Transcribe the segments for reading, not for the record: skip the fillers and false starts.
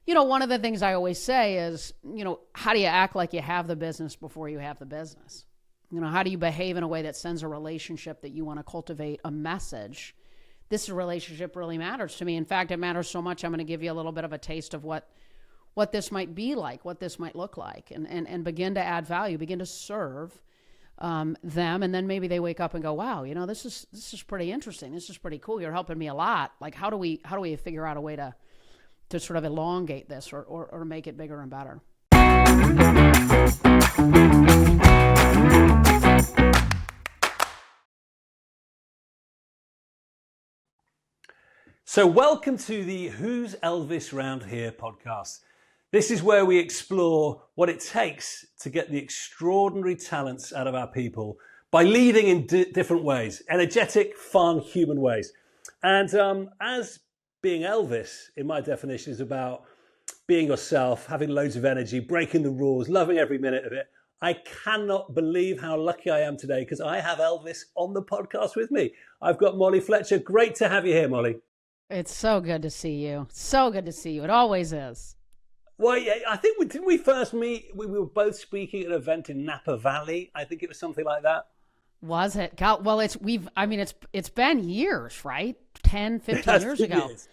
one of the things I always say is, how do you act like you have the business before you have the business? How do you behave in a way that sends a relationship that you want to cultivate a message? This relationship really matters to me. In fact, it matters so much, I'm going to give you a little bit of a taste of what this might be like, what this might look like, and begin to add value, begin to serve them. And then maybe they wake up and go, wow, this is pretty interesting. This is pretty cool. You're helping me a lot. Like, how do we figure out a way to sort of elongate this or make it bigger and better? So welcome to the Who's Elvis Round Here podcast. This is where we explore what it takes to get the extraordinary talents out of our people by leading in different ways, energetic, fun, human ways. And as being Elvis, in my definition, is about being yourself, having loads of energy, breaking the rules, loving every minute of it. I cannot believe how lucky I am today because I have Elvis on the podcast with me. I've got Molly Fletcher. Great to have you here, Molly. It's so good to see you. So good to see you. It always is. Well, yeah, I think didn't we first meet? We were both speaking at an event in Napa Valley. I think it was something like that. Was it? Well, it's been years, right? 10, 15 years ago. Years.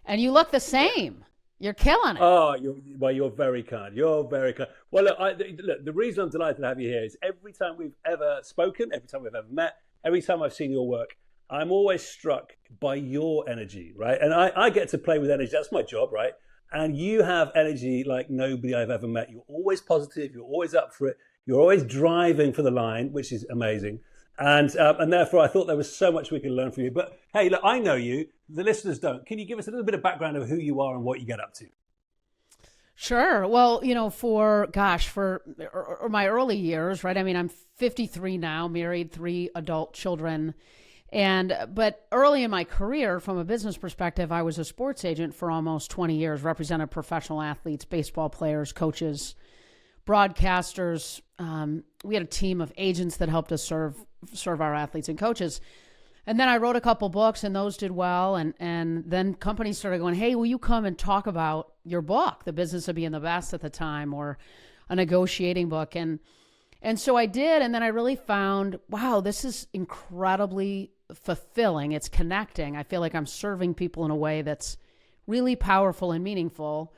And you look the same. You're killing it. Oh, you're very kind. You're very kind. Well, look, the reason I'm delighted to have you here is every time we've ever spoken, every time we've ever met, every time I've seen your work, I'm always struck by your energy, right? And I get to play with energy. That's my job, right? And you have energy like nobody I've ever met. You're always positive. You're always up for it. You're always driving for the line, which is amazing. And therefore, I thought there was so much we could learn from you. But hey, look, I know you. The listeners don't. Can you give us a little bit of background of who you are and what you get up to? Sure. Well, for my early years, right? I mean, I'm 53 now, married, 3 adult children. But early in my career, from a business perspective, I was a sports agent for almost 20 years, represented professional athletes, baseball players, coaches, broadcasters. We had a team of agents that helped us serve our athletes and coaches. And then I wrote a couple books and those did well. And then companies started going, hey, will you come and talk about your book, The Business of Being the Best at the time, or a negotiating book. And so I did. And then I really found, wow, this is incredibly fulfilling. It's connecting. I feel like I'm serving people in a way that's really powerful and meaningful.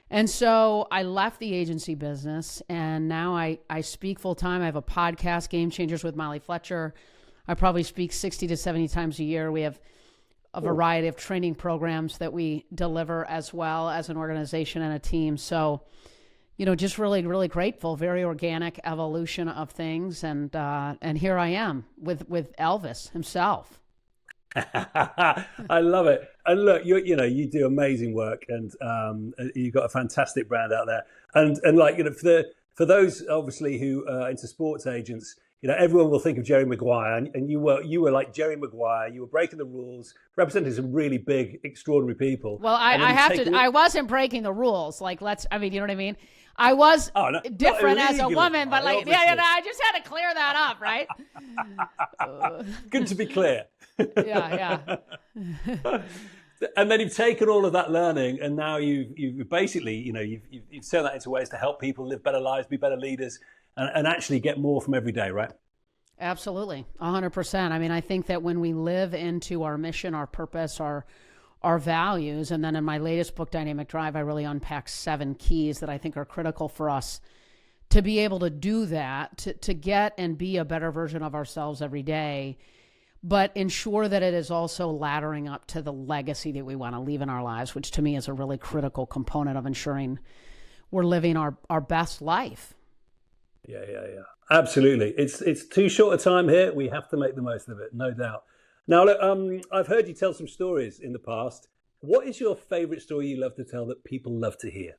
And so I left the agency business and now I speak full time. I have a podcast, Game Changers with Molly Fletcher. I probably speak 60 to 70 times a year. We have a variety of training programs that we deliver as well as an organization and a team. So, just really, really grateful, very organic evolution of things. And here I am with Elvis himself. I love it. And look, you do amazing work and you've got a fantastic brand out there. And for those obviously who are into sports agents, everyone will think of Jerry Maguire and you were like Jerry Maguire. You were breaking the rules, representing some really big, extraordinary people. Well, I wasn't breaking the rules. Like, you know what I mean? I was different as a woman, but I just had to clear that up, right? Good to be clear. Yeah. And then you've taken all of that learning, and now you've basically, you've turned that into ways to help people live better lives, be better leaders, and actually get more from every day, right? Absolutely, 100%. I mean, I think that when we live into our mission, our purpose, our values, and then in my latest book, Dynamic Drive, I really unpack 7 keys that I think are critical for us to be able to do that, to get and be a better version of ourselves every day, but ensure that it is also laddering up to the legacy that we want to leave in our lives, which to me is a really critical component of ensuring we're living our best life. Yeah. Absolutely. It's too short a time here. We have to make the most of it, no doubt. Now, look, I've heard you tell some stories in the past. What is your favorite story you love to tell that people love to hear?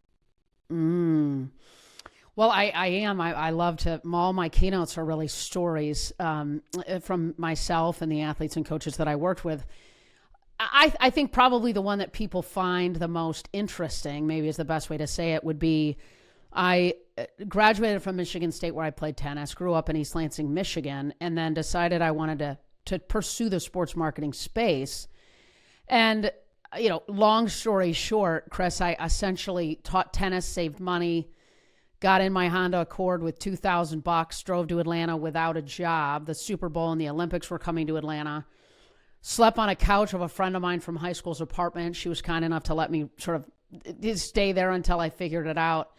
Well, I love to, all my keynotes are really stories from myself and the athletes and coaches that I worked with. I think probably the one that people find the most interesting, maybe is the best way to say it, would be I graduated from Michigan State where I played tennis, grew up in East Lansing, Michigan, and then decided I wanted to pursue the sports marketing space. And long story short, Chris, I essentially taught tennis, saved money, got in my Honda Accord with $2,000, drove to Atlanta without a job. The Super Bowl and the Olympics were coming to Atlanta. Slept on a couch of a friend of mine from high school's apartment. She was kind enough to let me sort of stay there until I figured it out.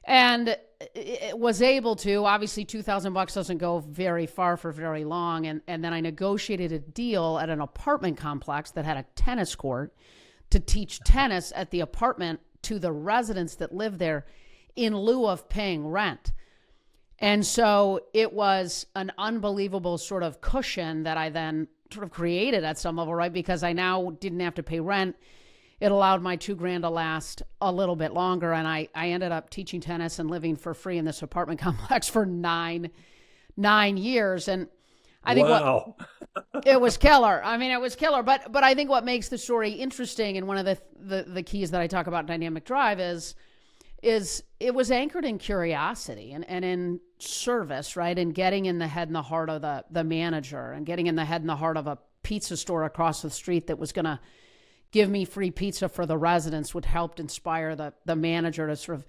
And it was able to, obviously $2,000 doesn't go very far for very long. And then I negotiated a deal at an apartment complex that had a tennis court to teach tennis at the apartment to the residents that live there in lieu of paying rent. And so it was an unbelievable sort of cushion that I then sort of created at some level, right? Because I now didn't have to pay rent. It allowed my $2,000 to last a little bit longer. And I ended up teaching tennis and living for free in this apartment complex for nine years. And I think it was killer. I mean, it was killer. But I think what makes the story interesting, and one of the keys that I talk about in Dynamic Drive is it was anchored in curiosity and in service, right? And getting in the head and the heart of the manager, and getting in the head and the heart of a pizza store across the street that was going to give me free pizza for the residents, would help inspire the manager to sort of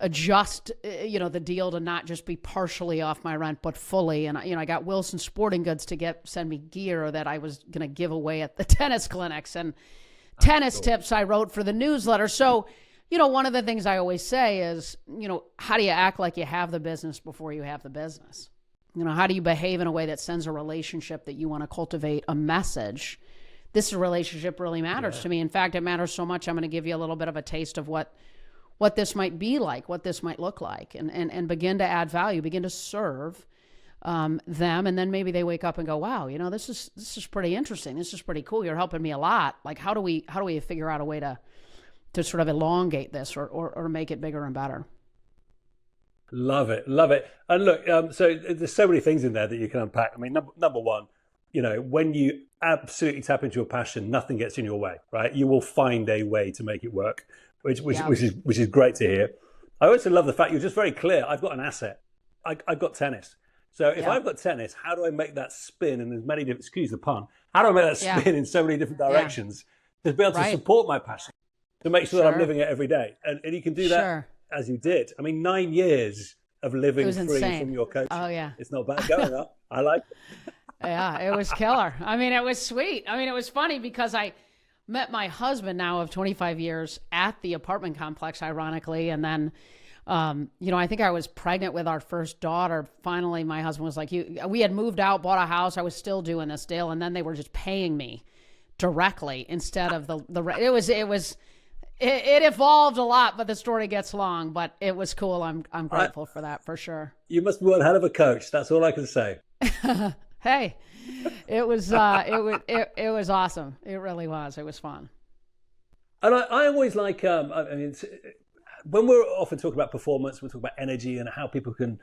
adjust, the deal to not just be partially off my rent, but fully. And, I got Wilson Sporting Goods to send me gear that I was going to give away at the tennis clinics, and tennis tips I wrote for the newsletter. So, one of the things I always say is, how do you act like you have the business before you have the business? How do you behave in a way that sends a relationship that you want to cultivate a message? This relationship really matters to me. In fact, it matters so much, I'm going to give you a little bit of a taste of what this might be like, what this might look like, and begin to add value, begin to serve them. And then maybe they wake up and go, wow, this is pretty interesting. This is pretty cool. You're helping me a lot. Like, how do we figure out a way to sort of elongate this or make it bigger and better? Love it. And look, so there's so many things in there that you can unpack. I mean, number one, when you absolutely tap into your passion, nothing gets in your way, right? You will find a way to make it work, which is great to hear. I also love the fact you're just very clear. I've got an asset. I've got tennis. So if I've got tennis, how do I make that spin in as many different, excuse the pun, how do I make that spin in so many different directions to be able to support my passion, to make sure that I'm living it every day? And you can do that as you did. I mean, 9 years of living free from your coach. Oh, yeah. It's not bad going up. I like it. Yeah, it was killer. I mean, it was sweet. I mean, it was funny because I met my husband now of 25 years at the apartment complex, ironically. And then, I think I was pregnant with our first daughter. Finally, my husband was like, we had moved out, bought a house. I was still doing this deal. And then they were just paying me directly instead of it evolved a lot, but the story gets long, but it was cool. I'm grateful for that for sure. You must be one hell of a coach. That's all I can say. Hey, it was awesome. It really was. It was fun. And I always like, when we're often talking about performance, we talk about energy and how people can,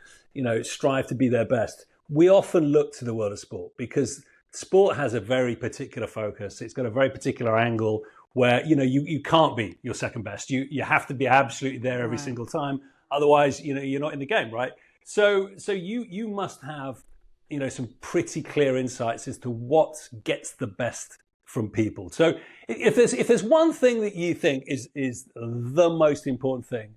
strive to be their best. We often look to the world of sport because sport has a very particular focus. It's got a very particular angle where, you can't be your second best. You have to be absolutely there every single time. Otherwise, you're not in the game, right? So you must have, some pretty clear insights as to what gets the best from people. So if there's one thing that you think is the most important thing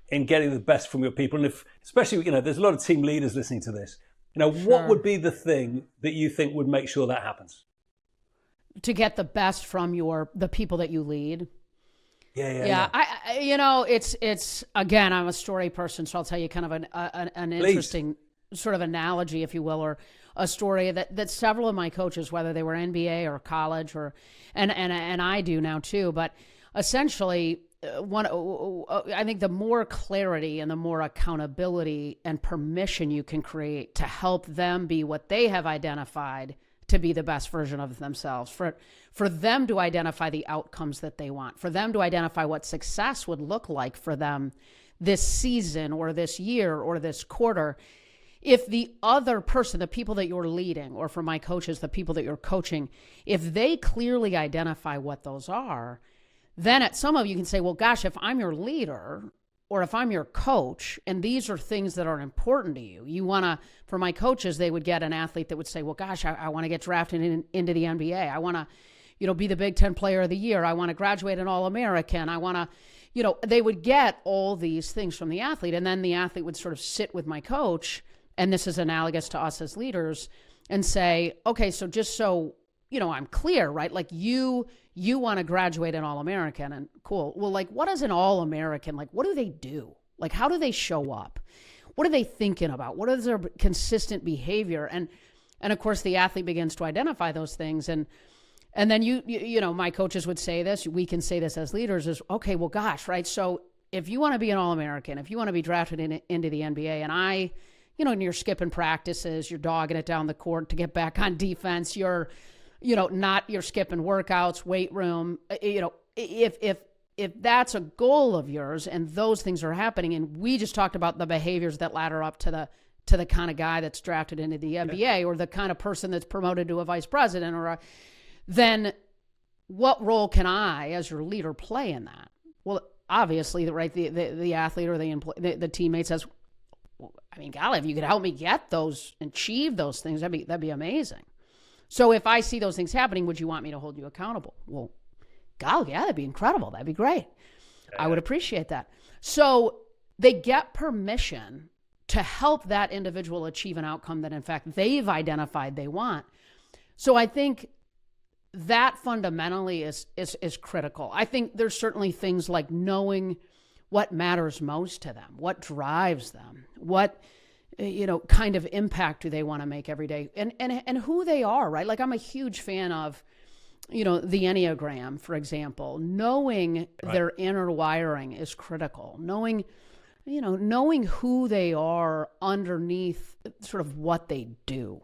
in getting the best from your people, and if especially, there's a lot of team leaders listening to this, what would be the thing that you think would make sure that happens? To get the best from the people that you lead. Yeah. It's again, I'm a story person, so I'll tell you kind of an interesting sort of analogy, if you will, or a story that several of my coaches, whether they were NBA or college and I do now too, but essentially I think the more clarity and the more accountability and permission you can create to help them be what they have identified to be the best version of themselves, for them to identify the outcomes that they want, for them to identify what success would look like for them this season or this year or this quarter. If the other person, the people that you're leading, or for my coaches, the people that you're coaching, if they clearly identify what those are, then at some of you can say, well, gosh, if I'm your leader or if I'm your coach, and these are things that are important to you, you want to, for my coaches, they would get an athlete that would say, well, gosh, I want to get drafted into the NBA. I want to, be the Big Ten player of the year. I want to graduate an All-American. I want to, they would get all these things from the athlete. And then the athlete would sort of sit with my coach, and this is analogous to us as leaders, and say, okay, so just so, I'm clear, right? Like you want to graduate an All-American, and cool. Well, like, what is an All-American? Like, what do they do? Like, how do they show up? What are they thinking about? What is their consistent behavior? And of course, the athlete begins to identify those things. And then my coaches would say this, we can say this as leaders is, okay, well, gosh, right? So if you want to be an All-American, if you want to be drafted into the NBA, and and you're skipping practices, you're dogging it down the court to get back on defense, you're skipping workouts, weight room, if that's a goal of yours and those things are happening, and we just talked about the behaviors that ladder up to the kind of guy that's drafted into the NBA or the kind of person that's promoted to a vice president then what role can I as your leader play in that? Well, obviously, the athlete or the teammate says, well, I mean, golly, if you could help me get those, achieve those things, that'd be amazing. So if I see those things happening, would you want me to hold you accountable? Well, golly, yeah, that'd be incredible. That'd be great. I would appreciate that. So they get permission to help that individual achieve an outcome that, in fact, they've identified they want. So I think that fundamentally is critical. I think there's certainly things like knowing what matters most to them, what drives them, what kind of impact do they want to make every day, and who they are, right? Like, I'm a huge fan of the Enneagram, for example. Knowing their inner wiring is critical. Knowing who they are underneath sort of what they do.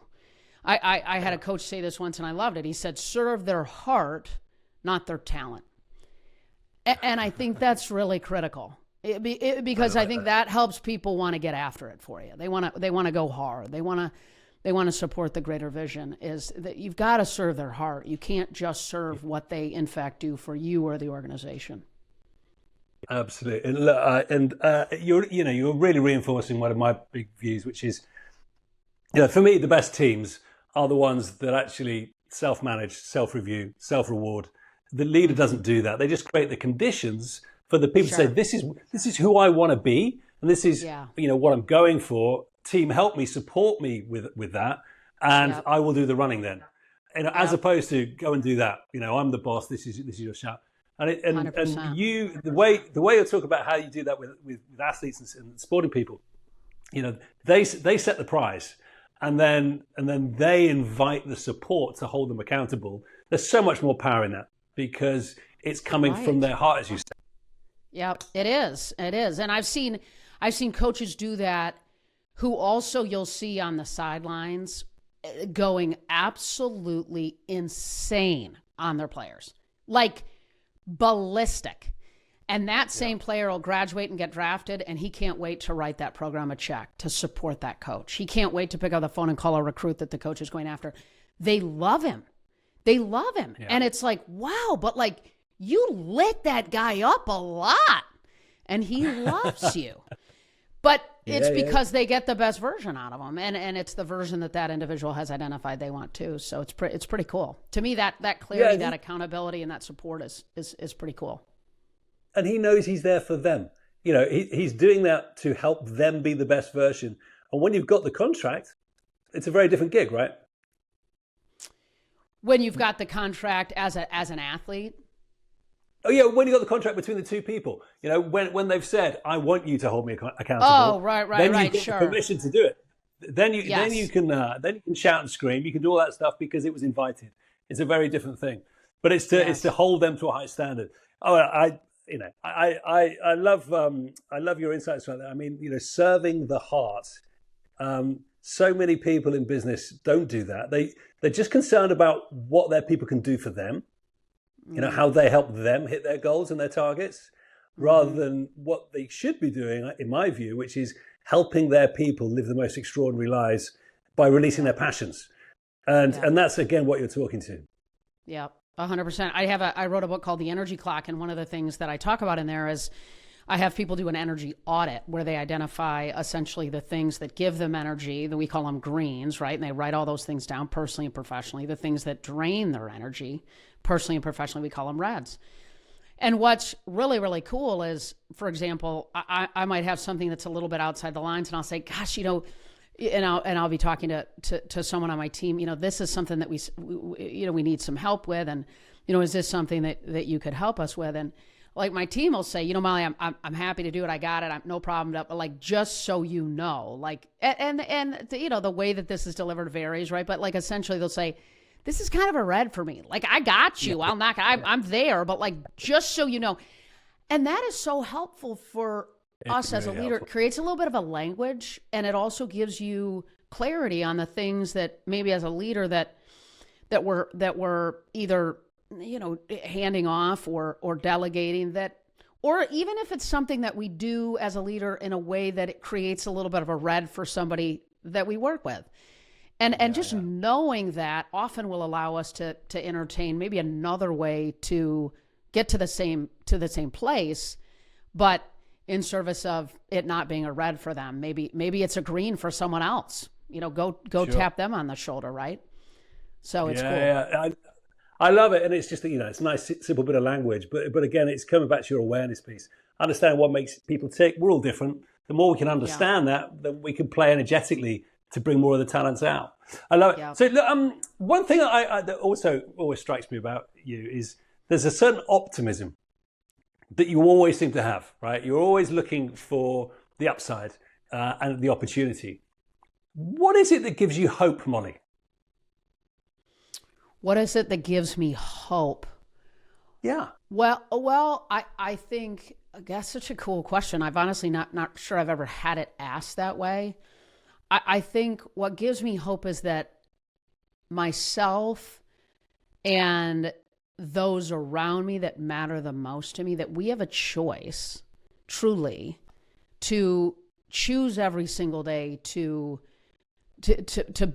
I had a coach say this once, and I loved it. He said, serve their heart, not their talent. And I think that's really critical because I think that helps people want to get after it for you. They want to go hard. They want to support the greater vision. Is that you've got to serve their heart. You can't just serve what they in fact do for you or the organization. Absolutely, and you're really reinforcing one of my big views, which is, for me, the best teams are the ones that actually self-manage, self-review, self-reward. The leader doesn't do that. They just create the conditions for the people to say, this is who I want to be, and this is what I'm going for. Team, help me, support me with that, and I will do the running then. As opposed to go and do that. I'm the boss. This is your shout. And you, the way you talk about how you do that with athletes and sporting people, they set the prize, and then they invite the support to hold them accountable. There's so much more power in that because it's coming from their heart, as you said. Yeah, it is. And I've seen coaches do that who also you'll see on the sidelines going absolutely insane on their players, like ballistic. And that same player will graduate and get drafted, and he can't wait to write that program a check to support that coach. He can't wait to pick up the phone and call a recruit that the coach is going after. They love him. Yeah. And it's like, wow, but like, you lit that guy up a lot, and he loves you. But it's because they get the best version out of him, and it's the version that individual has identified they want too. So it's pretty cool. To me, that clarity, that accountability, and that support is pretty cool. And he knows he's there for them. He's doing that to help them be the best version. And when you've got the contract, it's a very different gig, right? When you've got the contract as an athlete. Oh yeah, when you got the contract between the two people, when they've said, "I want you to hold me accountable." Oh, right, then you get permission to do it. Then you can shout and scream. You can do all that stuff because it was invited. It's a very different thing, but it's to hold them to a high standard. Oh, I love your insights around that. I mean, serving the heart. So many people in business don't do that. They're just concerned about what their people can do for them. How they help them hit their goals and their targets, rather than what they should be doing, in my view, which is helping their people live the most extraordinary lives by releasing their passions. And that's, again, what you're talking to. Yeah, 100%. I wrote a book called The Energy Clock, and one of the things that I talk about in there is I have people do an energy audit where they identify essentially the things that give them energy, that we call them greens, right? And they write all those things down personally and professionally. The things that drain their energy, personally and professionally, we call them reds. And what's really, really cool is, for example, I might have something that's a little bit outside the lines, and I'll say, gosh, and I'll be talking to someone on my team, this is something that we need some help with. And, is this something that you could help us with? And like my team will say, Molly, I'm happy to do it. I got it. I'm no problem. But like, just so you know, like, and the way that this is delivered varies, right? But like, essentially they'll say, this is kind of a red for me. Like, I got you. I'm there, but like, just so you know. And that is so helpful for us as a leader. It creates a little bit of a language, and it also gives you clarity on the things that maybe as a leader that we're either, handing off or delegating, that, or even if it's something that we do as a leader in a way that it creates a little bit of a red for somebody that we work with. And just knowing that often will allow us to entertain maybe another way to get to the same place, but in service of it not being a red for them. Maybe it's a green for someone else. Go sure. Tap them on the shoulder, right? So it's cool. Yeah. I love it, and it's just it's a nice simple bit of language, but again, it's coming back to your awareness piece. Understand what makes people tick. We're all different. The more we can understand that, then we can play energetically to bring more of the talents out. I love it. Yeah. So look, one thing that also always strikes me about you is there's a certain optimism that you always seem to have, right? You're always looking for the upside and the opportunity. What is it that gives you hope, Molly? What is it that gives me hope? Yeah. Well, I think that's such a cool question. I've honestly not sure I've ever had it asked that way. I think what gives me hope is that myself and those around me that matter the most to me, that we have a choice, truly, to choose every single day to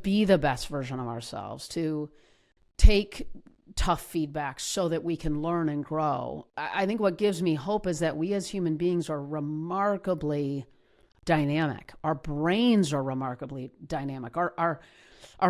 be the best version of ourselves, to take tough feedback so that we can learn and grow. I think what gives me hope is that we as human beings are remarkably dynamic. Our brains are remarkably dynamic. Our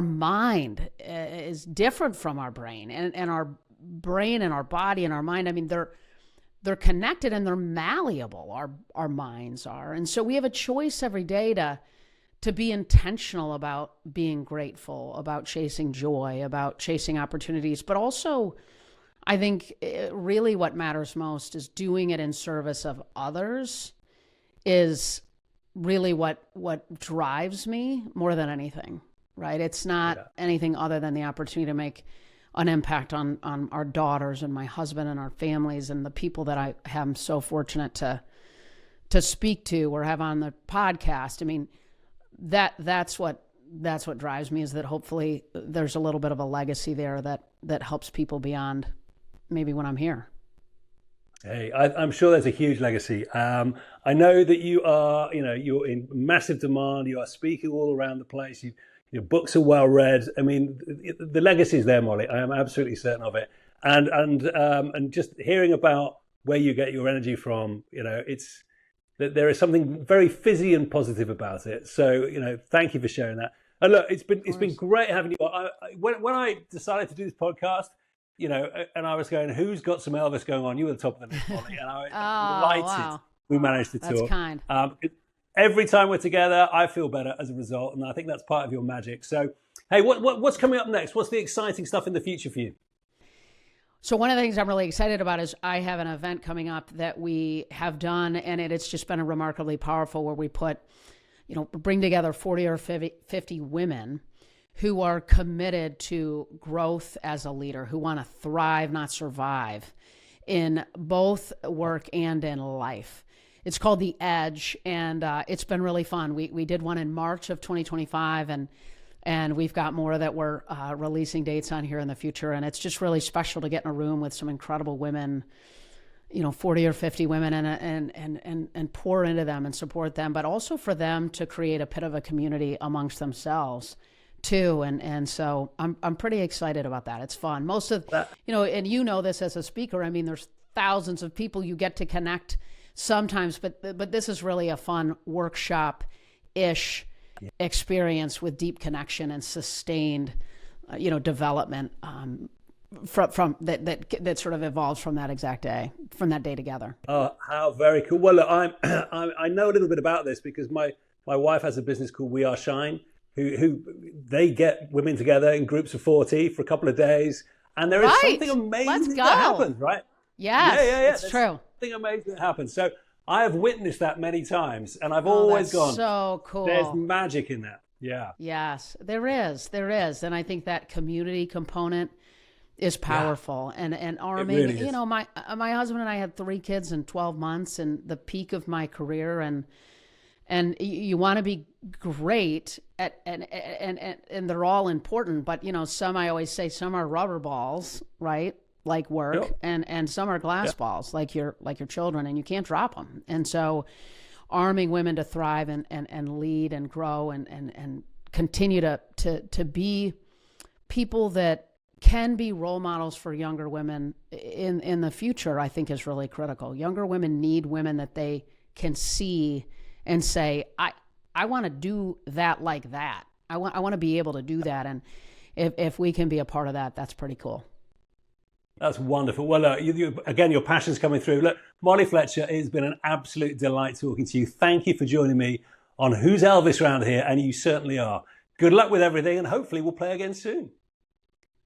mind is different from our brain, and our brain and our body and our mind, I mean, they're connected and they're malleable. Our minds are. And so we have a choice every day to be intentional about being grateful, about chasing joy, about chasing opportunities. But also, I think really what matters most is doing it in service of others is really what drives me more than anything, right? It's not anything other than the opportunity to make an impact on our daughters and my husband and our families and the people that I am so fortunate to speak to or have on the podcast. I mean, that's what drives me, is that hopefully there's a little bit of a legacy there that helps people beyond maybe when I'm here. Hey, I'm sure there's a huge legacy. I know that you're in massive demand. You are speaking all around the place. Your books are well read. I mean, the legacy is there, Molly. I am absolutely certain of it. And just hearing about where you get your energy from, it's that there is something very fizzy and positive about it. So, thank you for sharing that. And look, it's been great having you. When I decided to do this podcast, and I was going, who's got some Elvis going on? You were the top of the list, Molly. And I'm delighted we managed to talk. That's kind. Every time we're together, I feel better as a result. And I think that's part of your magic. So, hey, what's coming up next? What's the exciting stuff in the future for you? So one of the things I'm really excited about is I have an event coming up that we have done, and it's just been remarkably powerful, where we bring together 40 or 50 women who are committed to growth as a leader, who want to thrive, not survive, in both work and in life. It's called The Edge, and it's been really fun. We did one in March of 2025, and we've got more that we're releasing dates on here in the future. And it's just really special to get in a room with some incredible women, 40 or 50 women, and pour into them and support them, but also for them to create a bit of a community amongst themselves too. And so I'm pretty excited about that. It's fun. Most of, and this as a speaker, I mean, there's thousands of people you get to connect sometimes, but this is really a fun workshop-ish experience with deep connection and sustained, development from that sort of evolves from that exact day, from that day together. Oh, how very cool. Well, look, I know a little bit about this because my wife has a business called We Are Shine, who they get women together in groups of 40 for a couple of days. And there is something amazing that happens, right? Yes, yeah. It's true. Something amazing that happens. So I have witnessed that many times, and I've always gone, so cool. There's magic in that. Yeah. Yes, there is. And I think that community component is powerful. And arming, it really is. My husband and I had 3 kids in 12 months, and the peak of my career, and you want to be great at, and they're all important, but some, I always say, some are rubber balls, right? Like work, and some are glass balls, like your children, and you can't drop them. And so arming women to thrive and lead and grow and continue to be people that can be role models for younger women in the future, I think is really critical. Younger women need women that they can see and say, I want to do that like that. I want to be able to do that. And if we can be a part of that, that's pretty cool. That's wonderful. Well, again, your passion's coming through. Look, Molly Fletcher, it has been an absolute delight talking to you. Thank you for joining me on Who's Elvis Round Here, and you certainly are. Good luck with everything, and hopefully we'll play again soon.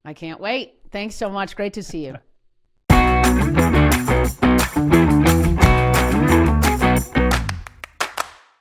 I can't wait. Thanks so much. Great to see you.